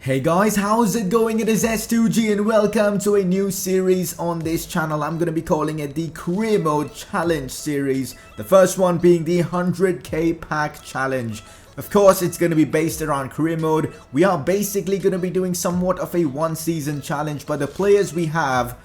Hey guys, how's it going? It is S2G and welcome to a new series on this channel. I'm going to be calling it the Career Mode Challenge series. The first one being the 100k pack challenge. Of course, it's going to be based around career mode. We are basically going to be doing somewhat of a one season challenge, but the players we have,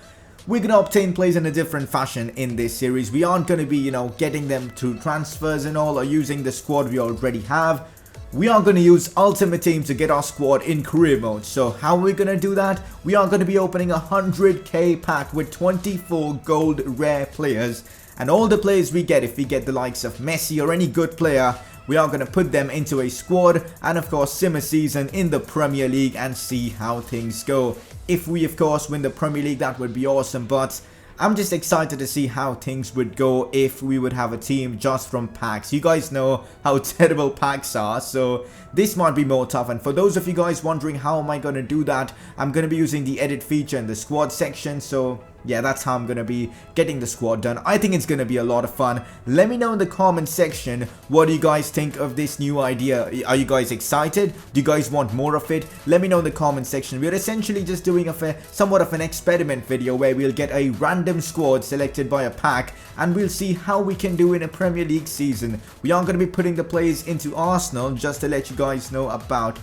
we're going to obtain players in a different fashion in this series. We aren't going to be, getting them through transfers and all or using the squad we already have. We are going to use Ultimate Team to get our squad in career mode. So how are we going to do that? We are going to be opening a 100k pack with 24 gold rare players. And all the players we get, if we get the likes of Messi or any good player, we are going to put them into a squad and of course sim a season in the Premier League and see how things go. If we of course win the Premier League, that would be awesome, but I'm just excited to see how things would go if we would have a team just from packs. You guys know how terrible packs are, so this might be more tough. And for those of you guys wondering how am I going to do that, I'm going to be using the edit feature in the squad section. So yeah, that's how I'm going to be getting the squad done. I think it's going to be a lot of fun. Let me know in the comment section, what do you guys think of this new idea? Are you guys excited? Do you guys want more of it? Let me know in the comment section. We're essentially just doing somewhat of an experiment video where we'll get a random squad selected by a pack and we'll see how we can do in a Premier League season. We are going to be putting the players into Arsenal just to let you guys know about.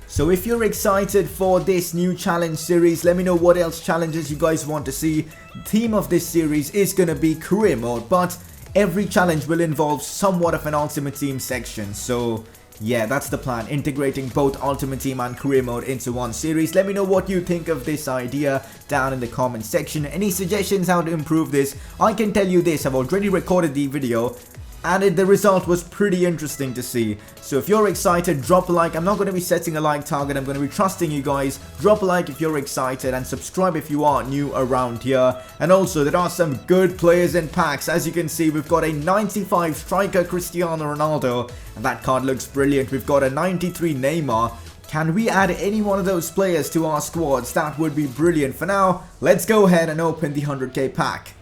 So if you're excited for this new challenge series, let me know what else challenges you guys want to see. The theme of this series is going to be career mode, but every challenge will involve somewhat of an Ultimate Team section. So yeah, that's the plan, integrating both Ultimate Team and career mode into one series. Let me know what you think of this idea down in the comment section. Any suggestions how to improve this? I can tell you this, I've already recorded the video and the result was pretty interesting to see. So if you're excited, drop a like. I'm not going to be setting a like target. I'm going to be trusting you guys. Drop a like if you're excited and subscribe if you are new around here. And also, there are some good players in packs. As you can see, we've got a 95 striker Cristiano Ronaldo. And that card looks brilliant. We've got a 93 Neymar. Can we add any one of those players to our squads? That would be brilliant. For now, let's go ahead and open the 100k pack.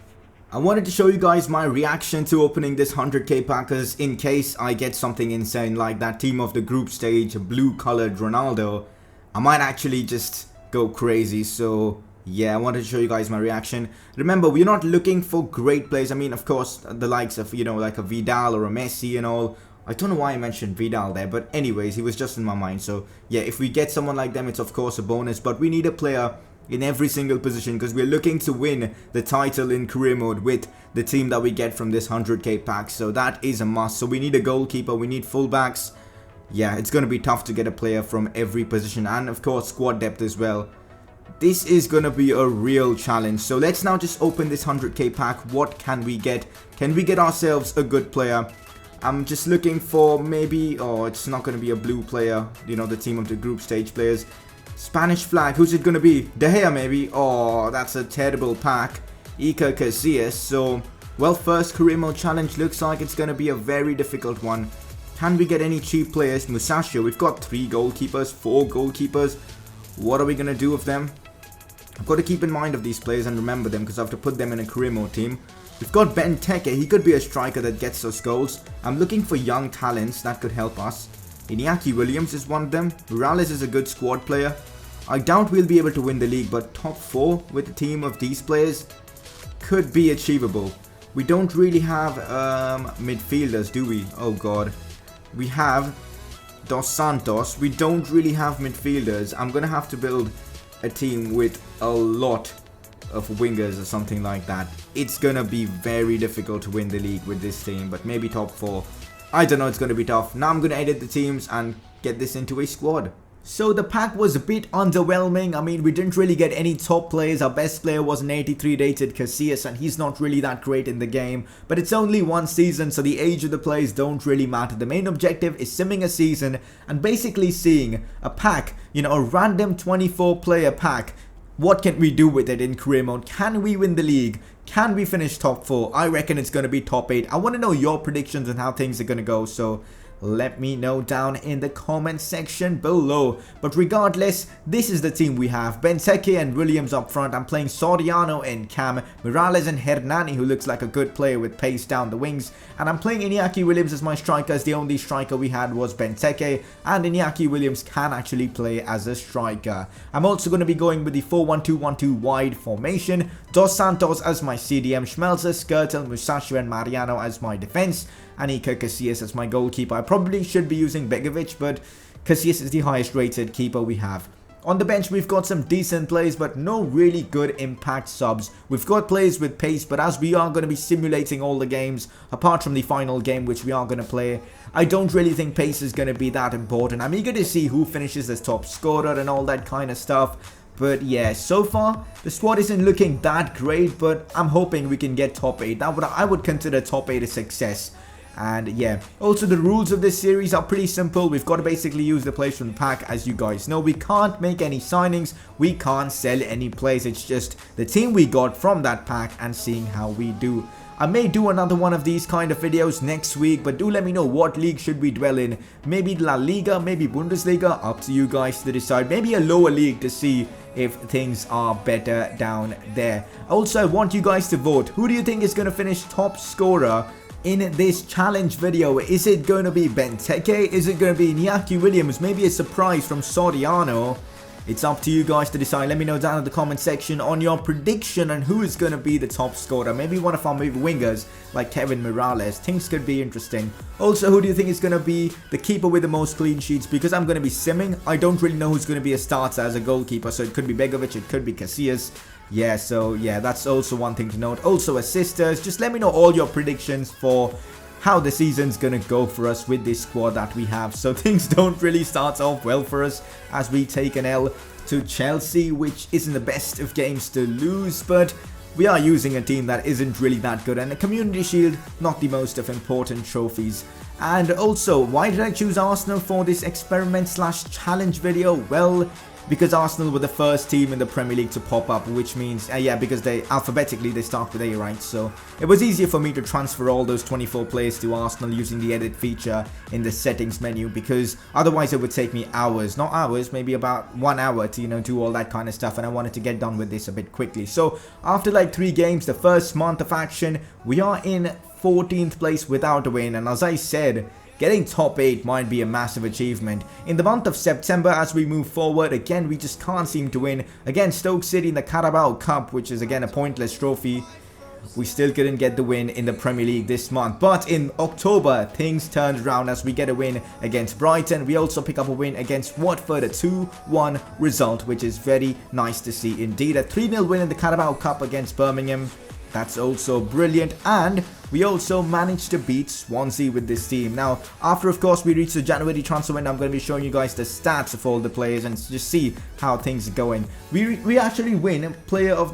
I wanted to show you guys my reaction to opening this 100k packers in case I get something insane like that team of the group stage, blue colored Ronaldo. I might actually just go crazy. So yeah, I wanted to show you guys my reaction. Remember, we're not looking for great players. I mean, of course, the likes of, like a Vidal or a Messi and all. I don't know why I mentioned Vidal there, but anyways, he was just in my mind. So yeah, if we get someone like them, it's of course a bonus, but we need a player in every single position because we're looking to win the title in career mode with the team that we get from this 100k pack. So that is a must. So we need a goalkeeper, we need fullbacks. Yeah, it's going to be tough to get a player from every position and of course squad depth as well. This is going to be a real challenge. So let's now just open this 100k pack. What can we get? Can we get ourselves a good player? I'm just looking for maybe, oh, it's not going to be a blue player, the team of the group stage players. Spanish flag, who's it going to be? De Gea maybe? Oh, that's a terrible pack. Iker Casillas. So, well, first career mode challenge looks like it's going to be a very difficult one. Can we get any cheap players? Musacchio, we've got 3 goalkeepers, 4 goalkeepers. What are we going to do with them? I've got to keep in mind of these players and remember them because I have to put them in a career mode team. We've got Benteke, he could be a striker that gets us goals. I'm looking for young talents that could help us. Iñaki Williams is one of them. Morales is a good squad player. I doubt we'll be able to win the league, but top 4 with a team of these players could be achievable. We don't really have midfielders, do we? Oh god. We have Dos Santos. We don't really have midfielders. I'm going to have to build a team with a lot of wingers or something like that. It's going to be very difficult to win the league with this team, but maybe top 4. I don't know, it's going to be tough. Now I'm going to edit the teams and get this into a squad. So the pack was a bit underwhelming. I mean, we didn't really get any top players. Our best player was an 83 rated Casillas and he's not really that great in the game. But it's only one season, so the age of the players don't really matter. The main objective is simming a season and basically seeing a pack, a random 24 player pack. What can we do with it in career mode? Can we win the league? Can we finish top 4? I reckon it's going to be top 8. I want to know your predictions on how things are going to go. So Let me know down in the comment section below. But regardless, this is the team we have. Benteke and Williams up front. I'm playing Soriano and Cam, Morales and Hernani, who looks like a good player with pace down the wings. And I'm playing Iñaki Williams as my striker, as the only striker we had was Benteke, and Iñaki Williams can actually play as a striker. I'm also going to be going with the 4-1-2-1-2 wide formation. Dos Santos as my CDM, Schmelzer, Skirtle, Musashi and Mariano as my defense, and Iker Casillas as my goalkeeper. I probably should be using Begovic, but Casillas is the highest rated keeper we have. On the bench, we've got some decent players, but no really good impact subs. We've got players with pace, but as we are going to be simulating all the games, apart from the final game, which we are going to play, I don't really think pace is going to be that important. I'm eager to see who finishes as top scorer and all that kind of stuff. But yeah, so far, the squad isn't looking that great, but I'm hoping we can get top 8. I would consider top 8 a success. And yeah, also the rules of this series are pretty simple. We've got to basically use the players from the pack. As you guys know, we can't make any signings, we can't sell any players. It's just the team we got from that pack and seeing how we do. I may do another one of these kind of videos next week, but do let me know what league should we dwell in. Maybe La Liga, maybe Bundesliga, up to you guys to decide. Maybe a lower league to see if things are better down there. Also, I want you guys to vote. Who do you think is going to finish top scorer in this challenge video? Is it going to be Benteke? Is it going to be Iñaki Williams? Maybe a surprise from Soriano? It's up to you guys to decide. Let me know down in the comment section on your prediction and who is going to be the top scorer. Maybe one of our wingers like Kevin Morales. Things could be interesting. Also, who do you think is going to be the keeper with the most clean sheets? Because I'm going to be simming, I don't really know who's going to be a starter as a goalkeeper. So it could be Begovic, it could be Casillas. Yeah, so yeah, that's also one thing to note. Also, assisters, just let me know all your predictions for how the season's gonna go for us with this squad that we have. So things don't really start off well for us as we take an L to Chelsea, which isn't the best of games to lose, but we are using a team that isn't really that good, and the Community Shield, not the most of important trophies. And also, why did I choose Arsenal for this experiment slash challenge video? Well, because Arsenal were the first team in the Premier League to pop up, which means, yeah, because they alphabetically they start with A, right? So it was easier for me to transfer all those 24 players to Arsenal using the edit feature in the settings menu, because otherwise it would take me hours, not hours, maybe about 1 hour to, you know, do all that kind of stuff, and I wanted to get done with this a bit quickly. So after like 3 games, the first month of action, we are in 14th place without a win, and as I said, getting top 8 might be a massive achievement. In the month of September, as we move forward, again, we just can't seem to win. Again, Stoke City in the Carabao Cup, which is again a pointless trophy. We still couldn't get the win in the Premier League this month. But in October, things turned around as we get a win against Brighton. We also pick up a win against Watford, a 2-1 result, which is very nice to see indeed. A 3-0 win in the Carabao Cup against Birmingham. That's also brilliant, and we also managed to beat Swansea with this team. Now, after of course we reach the January transfer window, I'm going to be showing you guys the stats of all the players and just see how things are going. We actually win Manager of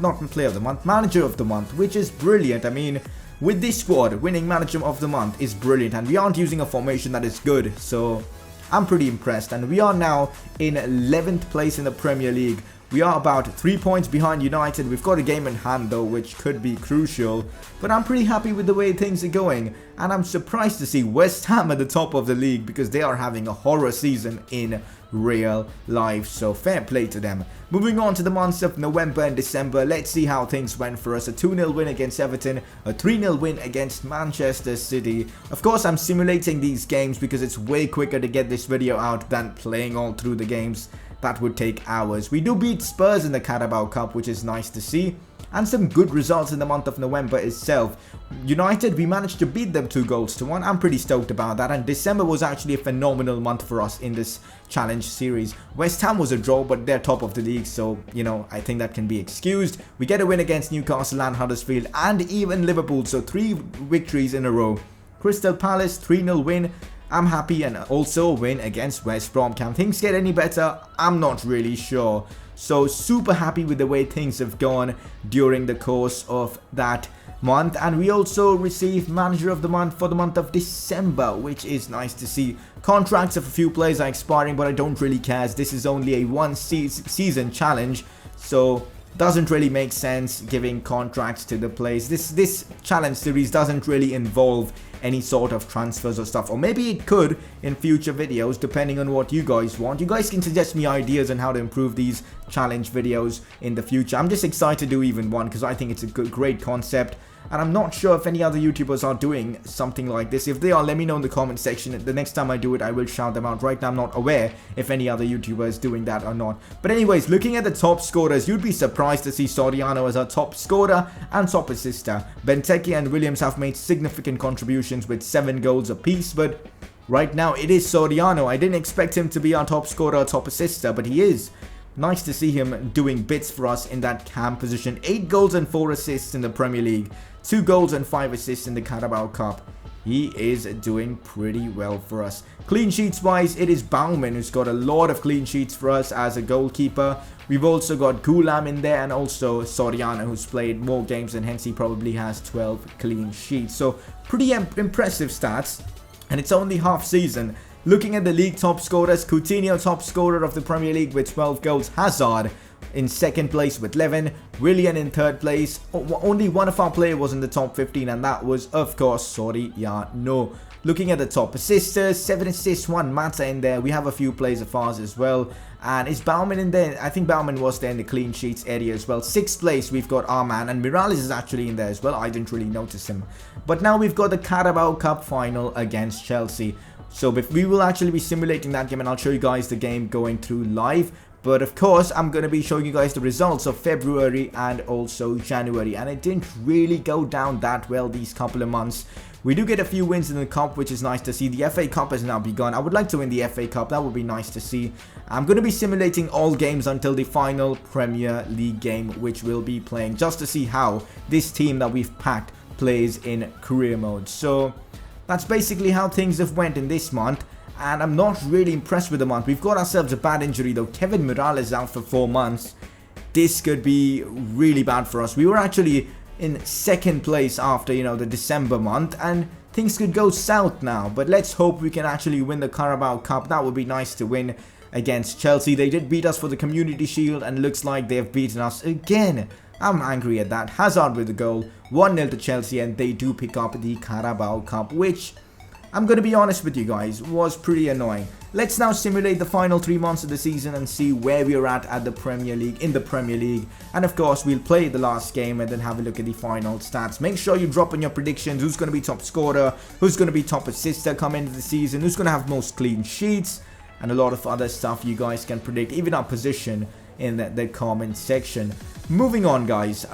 the Month, which is brilliant. I mean, with this squad, winning Manager of the Month is brilliant, and we aren't using a formation that is good, so I'm pretty impressed. And we are now in 11th place in the Premier League. We are about 3 points behind United. We've got a game in hand though, which could be crucial. But I'm pretty happy with the way things are going. And I'm surprised to see West Ham at the top of the league, because they are having a horror season in real life. So fair play to them. Moving on to the months of November and December. Let's see how things went for us. A 2-0 win against Everton. A 3-0 win against Manchester City. Of course, I'm simulating these games because it's way quicker to get this video out than playing all through the games. That would take hours. We do beat Spurs in the Carabao Cup, which is nice to see. And some good results in the month of November itself. United, we managed to beat them 2-1. I'm pretty stoked about that. And December was actually a phenomenal month for us in this challenge series. West Ham was a draw, but they're top of the league. So, you know, I think that can be excused. We get a win against Newcastle and Huddersfield and even Liverpool. So 3 victories in a row. Crystal Palace, 3-0 win. I'm happy, and also a win against West Brom. Can things get any better? I'm not really sure. So super happy with the way things have gone during the course of that month. And we also received Manager of the Month for the month of December, which is nice to see. Contracts of a few players are expiring, but I don't really care, as this is only a one-season challenge. So doesn't really make sense giving contracts to the players. This challenge series doesn't really involve any sort of transfers or stuff, or maybe it could in future videos depending on what you guys want. You guys can suggest me ideas on how to improve these challenge videos in the future. I'm just excited to do even one because I think it's a great concept. And I'm not sure if any other YouTubers are doing something like this. If they are, let me know in the comment section. The next time I do it, I will shout them out. Right now, I'm not aware if any other YouTuber is doing that or not. But anyways, looking at the top scorers, you'd be surprised to see Soriano as our top scorer and top assister. Benteke and Williams have made significant contributions with 7 goals apiece, but right now it is Soriano. I didn't expect him to be our top scorer or top assister, but he is. Nice to see him doing bits for us in that cam position. 8 goals and 4 assists in the Premier League. 2 goals and 5 assists in the Carabao Cup. He is doing pretty well for us. Clean sheets wise, it is Baumann who's got a lot of clean sheets for us as a goalkeeper. We've also got Gulam in there and also Soriano, who's played more games and hence he probably has 12 clean sheets. So pretty impressive stats, and it's only half season. Looking at the league top scorers, Coutinho top scorer of the Premier League with 12 goals, Hazard in second place with 11, Willian in third place. Only one of our players was in the top 15 and that was of course Soriano. Looking at the top assisters, 7 assists, 1 Mata in there. We have a few players of ours as well. And is Baumann in there? I think Baumann was there in the clean sheets area as well. 6th place, we've got our man. And Miralles is actually in there as well. I didn't really notice him. But now we've got the Carabao Cup final against Chelsea. So we will actually be simulating that game and I'll show you guys the game going through live. But of course, I'm going to be showing you guys the results of February and also January. And it didn't really go down that well these couple of months. We do get a few wins in the Cup, which is nice to see. The FA Cup has now begun. I would like to win the FA Cup. That would be nice to see. I'm going to be simulating all games until the final Premier League game, which we'll be playing just to see how this team that we've packed plays in career mode. So that's basically how things have went in this month. And I'm not really impressed with the month. We've got ourselves a bad injury though. Kevin Miralles out for 4 months. This could be really bad for us. We were actually in 2nd place after, you know, the December month. And things could go south now. But let's hope we can actually win the Carabao Cup. That would be nice to win against Chelsea. They did beat us for the Community Shield. And looks like they've beaten us again. I'm angry at that. Hazard with the goal. 1-0 to Chelsea. And they do pick up the Carabao Cup. Which, I'm going to be honest with you guys, was pretty annoying. Let's now simulate the final 3 months of the season and see where we're at the Premier League, in the Premier League. And of course, we'll play the last game and then have a look at the final stats. Make sure you drop in your predictions. Who's going to be top scorer? Who's going to be top assister come into the season? Who's going to have most clean sheets? And a lot of other stuff you guys can predict. Even our position in the comment section. Moving on, guys.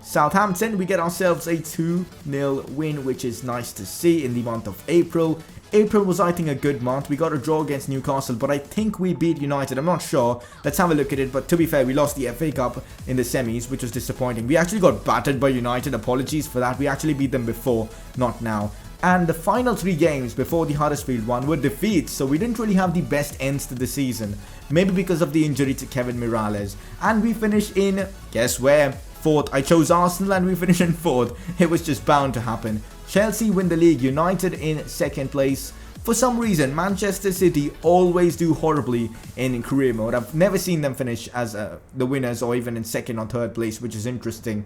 Southampton, we get ourselves a 2-0 win, which is nice to see in the month of April. April was, I think, a good month. We got a draw against Newcastle, but I think we beat United. I'm not sure. Let's have a look at it. But to be fair, we lost the FA Cup in the semis, which was disappointing. We actually got battered by United. Apologies for that. We actually beat them before, not now. And the final 3 games before the Huddersfield one were defeats, so we didn't really have the best ends to the season. Maybe because of the injury to Kevin Miralles. And we finished in, guess where? 4th. I chose Arsenal and we finished in 4th. It was just bound to happen. Chelsea win the league. United in 2nd place. For some reason, Manchester City always do horribly in career mode. I've never seen them finish as the winners or even in 2nd or 3rd place, which is interesting.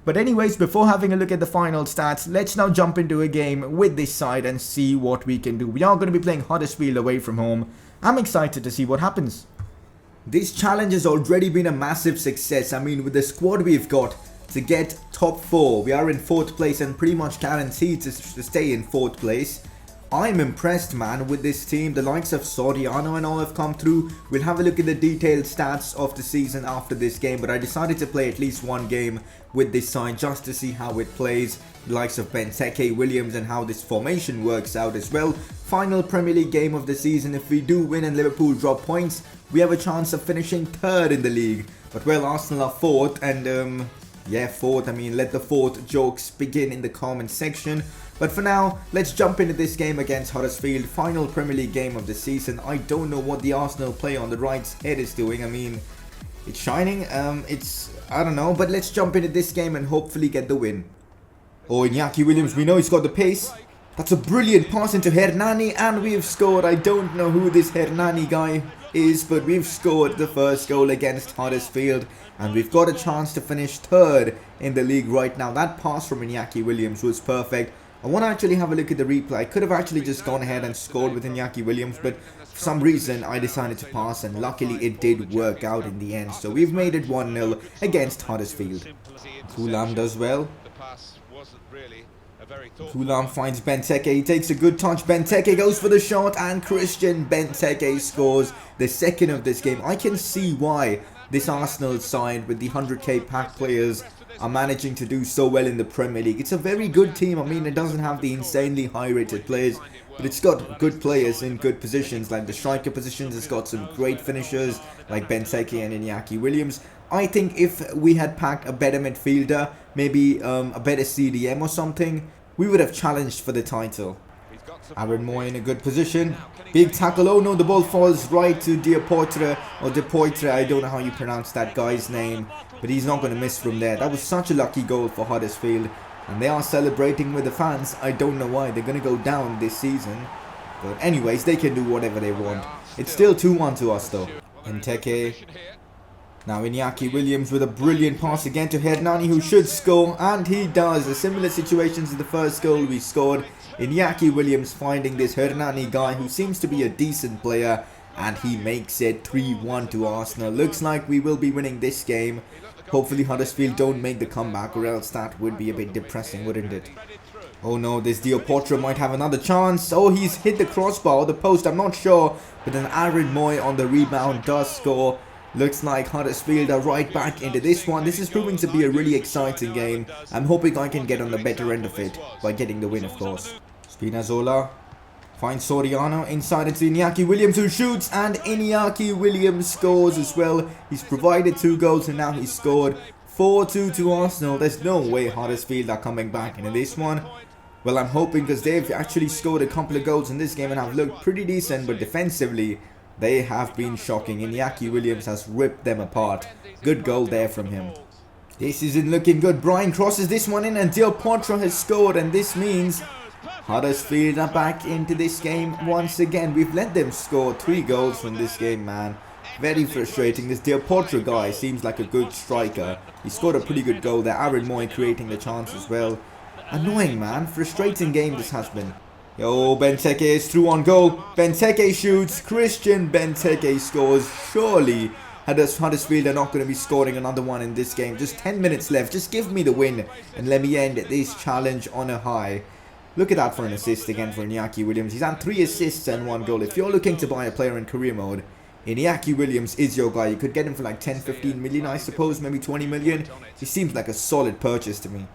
But anyways, before having a look at the final stats, let's now jump into a game with this side and see what we can do. We are going to be playing Huddersfield away from home. I'm excited to see what happens. This challenge has already been a massive success. I mean, with the squad we've got to get top 4, we are in 4th place and pretty much guaranteed to stay in 4th place. I'm impressed, man, with this team. The likes of Soriano and all have come through. We'll have a look at the detailed stats of the season after this game, but I decided to play at least one game with this side just to see how it plays. The likes of Benteke, Williams, and how this formation works out as well. Final Premier League game of the season. If we do win and Liverpool drop points, we have a chance of finishing 3rd in the league. But well, Arsenal are 4th and yeah, 4th. I mean, let the 4th jokes begin in the comment section. But for now, let's jump into this game against Huddersfield. Final Premier League game of the season. I don't know what the Arsenal player on the right's head is doing. I mean, it's shining. I don't know. But let's jump into this game and hopefully get the win. Oh, Iñaki Williams, we know he's got the pace. That's a brilliant pass into Hernani and we've scored. I don't know who this Hernani guy is, but we've scored the first goal against Huddersfield. And we've got a chance to finish 3rd in the league right now. That pass from Iñaki Williams was perfect. I want to actually have a look at the replay. I could have actually just gone ahead and scored with Iñaki Williams, but for some reason I decided to pass, and luckily it did work out in the end. So we've made it 1-0 against Huddersfield. Kulam does well. Kulam finds Benteke, he takes a good touch, Benteke goes for the shot, and Christian Benteke scores the second of this game. I can see why this Arsenal side with the 100k pack players are managing to do so well in the Premier League. It's a very good team. I mean, it doesn't have the insanely high rated players, but it's got good players in good positions, like the striker positions. It's got some great finishers like Benteke and Iñaki Williams. I think if we had packed a better midfielder, maybe a better CDM or something, we would have challenged for the title. Aaron Moy in a good position. Big tackle. Oh no, the ball falls right to Depoitre, or Depoitre. I don't know how you pronounce that guy's name, but he's not going to miss from there. That was such a lucky goal for Huddersfield, and they are celebrating with the fans. I don't know why. They're going to go down this season, but anyways, they can do whatever they want. It's still 2-1 to us though. Benteke. Now Iñaki Williams with a brilliant pass again to Hernani, who should score, and he does. A similar situation to the first goal we scored. Iñaki Williams finding this Hernani guy who seems to be a decent player, and he makes it 3-1 to Arsenal. Looks like we will be winning this game. Hopefully Huddersfield don't make the comeback, or else that would be a bit depressing, wouldn't it? Oh no, this Depoitre might have another chance. Oh, he's hit the crossbar or the post, I'm not sure, but then Aaron Moy on the rebound does score. Looks like Huddersfield are right back into this one. This is proving to be a really exciting game. I'm hoping I can get on the better end of it by getting the win, of course. Spinazzola finds Soriano inside into Iñaki Williams, who shoots, and Iñaki Williams scores as well. He's provided 2 goals and now he's scored. 4-2 to Arsenal. There's no way Huddersfield are coming back into this one. Well, I'm hoping, because they've actually scored a couple of goals in this game and have looked pretty decent, but defensively they have been shocking. Iñaki Williams has ripped them apart. Good goal there from him. This isn't looking good. Brian crosses this one in, and Depoitre has scored, and this means Huddersfield are back into this game once again. We've let them score 3 goals from this game, man. Very frustrating. This Depoitre guy seems like a good striker. He scored a pretty good goal there. Aaron Moy creating the chance as well. Annoying, man. Frustrating game this has been. Yo, Benteke is through on goal. Benteke shoots. Christian Benteke scores. Surely Huddersfield are not going to be scoring another one in this game. Just 10 minutes left. Just give me the win and let me end this challenge on a high. Look at that for an assist again for Iñaki Williams. He's had 3 assists and 1 goal. If you're looking to buy a player in career mode, Iñaki Williams is your guy. You could get him for like 10-15 million, I suppose, maybe 20 million. He seems like a solid purchase to me.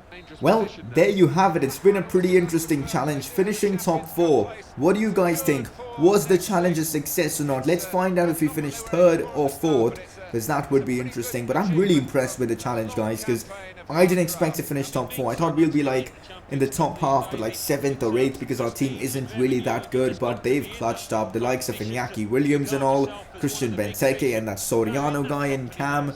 Well, there you have it. It's been a pretty interesting challenge, finishing top 4. What do you guys think? Was the challenge a success or not? Let's find out if we finish 3rd or 4th, because that would be interesting. But I'm really impressed with the challenge, guys, because I didn't expect to finish top 4. I thought we'll be like in the top half, but like 7th or 8th, because our team isn't really that good. But they've clutched up. The likes of Iñaki Williams and all, Christian Benteke and that Soriano guy in Cam.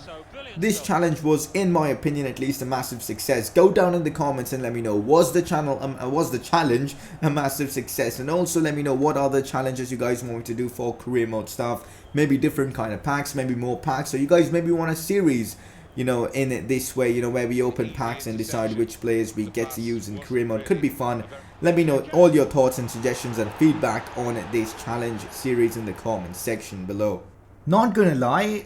This challenge was, in my opinion at least, a massive success. Go down in the comments and let me know, was the challenge a massive success? And also let me know what other challenges you guys want me to do for career mode stuff. Maybe different kind of packs, maybe more packs. Or you guys maybe want a series, you know, in it this way, you know, where we open packs and decide which players we get to use in career mode. Could be fun. Let me know all your thoughts and suggestions and feedback on this challenge series in the comments section below. Not gonna lie,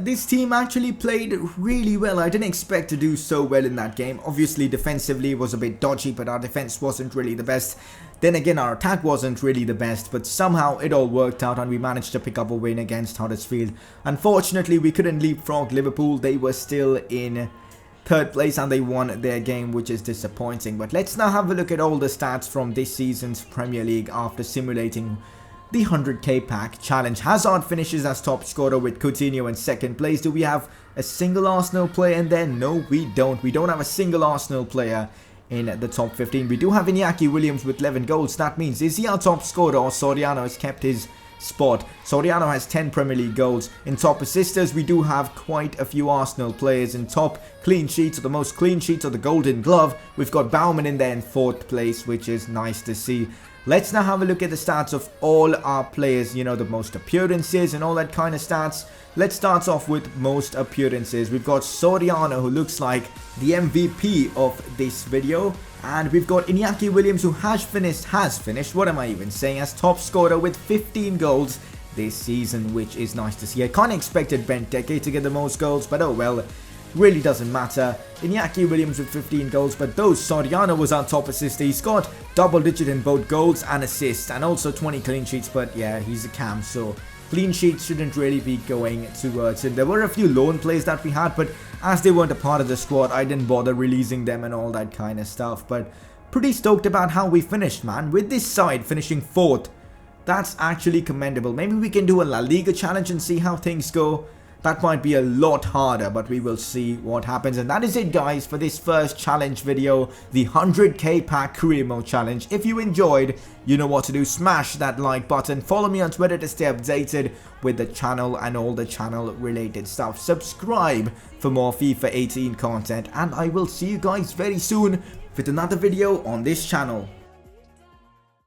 this team actually played really well. I didn't expect to do so well in that game. Obviously, defensively was a bit dodgy, but our defense wasn't really the best. Then again, our attack wasn't really the best, but somehow it all worked out and we managed to pick up a win against Huddersfield. Unfortunately, we couldn't leapfrog Liverpool. They were still in 3rd place and they won their game, which is disappointing. But let's now have a look at all the stats from this season's Premier League after simulating the 100k pack challenge. Hazard finishes as top scorer with Coutinho in 2nd place. Do we have a single Arsenal player in there? No, we don't. We don't have a single Arsenal player in the top 15. We do have Iñaki Williams with 11 goals. That means, is he our top scorer, or Soriano has kept his spot? Soriano has 10 Premier League goals. In top assisters, we do have quite a few Arsenal players. In top clean sheets, or the most clean sheets, or the Golden Glove, we've got Baumann in there in 4th place, which is nice to see. Let's now have a look at the stats of all our players, you know, the most appearances and all that kind of stats. Let's start off with most appearances. We've got Soriano, who looks like the MVP of this video. And we've got Iñaki Williams, who has finished, what am I even saying, as top scorer with 15 goals this season, which is nice to see. I kind of expected Benteke to get the most goals, but oh well, really doesn't matter. Iñaki Williams with 15 goals, but though Soriano was our top assister, he's got double digit in both goals and assists, and also 20 clean sheets, but yeah, he's a cam, so clean sheets shouldn't really be going towards him. There were a few loan plays that we had, but as they weren't a part of the squad, I didn't bother releasing them and all that kind of stuff. But pretty stoked about how we finished, man. With this side finishing 4th, that's actually commendable. Maybe we can do a La Liga challenge and see how things go. That might be a lot harder, but we will see what happens. And that is it, guys, for this first challenge video, the 100k pack career mode challenge. If you enjoyed, you know what to do. Smash that like button. Follow me on Twitter to stay updated with the channel and all the channel related stuff. Subscribe for more FIFA 18 content, and I will see you guys very soon with another video on this channel.